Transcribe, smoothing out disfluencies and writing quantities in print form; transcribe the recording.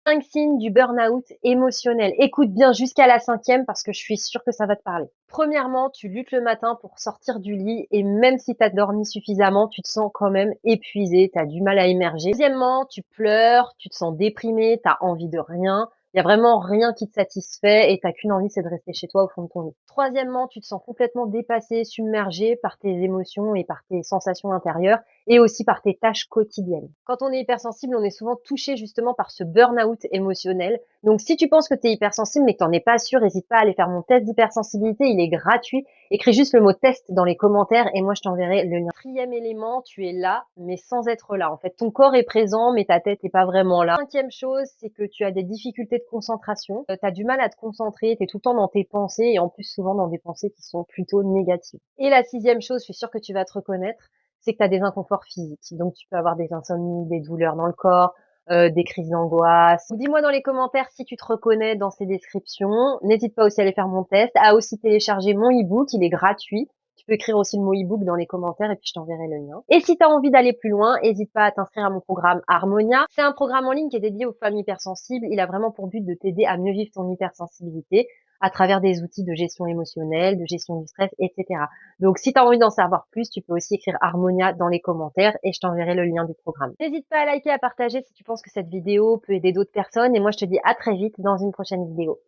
5 signes du burn-out émotionnel. Écoute bien jusqu'à la 5e parce que je suis sûre que ça va te parler. Premièrement, tu luttes le matin pour sortir du lit et même si tu as dormi suffisamment, tu te sens quand même épuisé, tu as du mal à émerger. Deuxièmement, tu pleures, tu te sens déprimé, tu as envie de rien. Il y a vraiment rien qui te satisfait et tu qu'une envie, c'est de rester chez toi au fond de ton lit. Troisièmement, tu te sens complètement dépassé, submergé par tes émotions et par tes sensations intérieures et aussi par tes tâches quotidiennes. Quand on est hypersensible, on est souvent touché justement par ce burn-out émotionnel. Donc si tu penses que tu es hypersensible mais que tu n'en es pas sûr, n'hésite pas à aller faire mon test d'hypersensibilité, il est gratuit. Écris juste le mot test dans les commentaires et moi je t'enverrai le lien. Quatrième élément, tu es là mais sans être là. En fait, ton corps est présent mais ta tête n'est pas vraiment là. Cinquième chose, c'est que tu as des difficultés de concentration. Tu as du mal à te concentrer, tu es tout le temps dans tes pensées et en plus souvent dans des pensées qui sont plutôt négatives. Et la sixième chose, je suis sûre que tu vas te reconnaître, c'est que tu as des inconforts physiques. Donc tu peux avoir des insomnies, des douleurs dans le corps, des crises d'angoisse. Dis-moi dans les commentaires si tu te reconnais dans ces descriptions. N'hésite pas aussi à aller faire mon test, à aussi télécharger mon e-book, il est gratuit. Tu peux écrire aussi le mot e-book dans les commentaires et puis je t'enverrai le lien. Et si tu as envie d'aller plus loin, n'hésite pas à t'inscrire à mon programme Harmonia. C'est un programme en ligne qui est dédié aux femmes hypersensibles. Il a vraiment pour but de t'aider à mieux vivre ton hypersensibilité à travers des outils de gestion émotionnelle, de gestion du stress, etc. Donc, si tu as envie d'en savoir plus, tu peux aussi écrire Harmonia dans les commentaires et je t'enverrai le lien du programme. N'hésite pas à liker, à partager si tu penses que cette vidéo peut aider d'autres personnes et moi, je te dis à très vite dans une prochaine vidéo.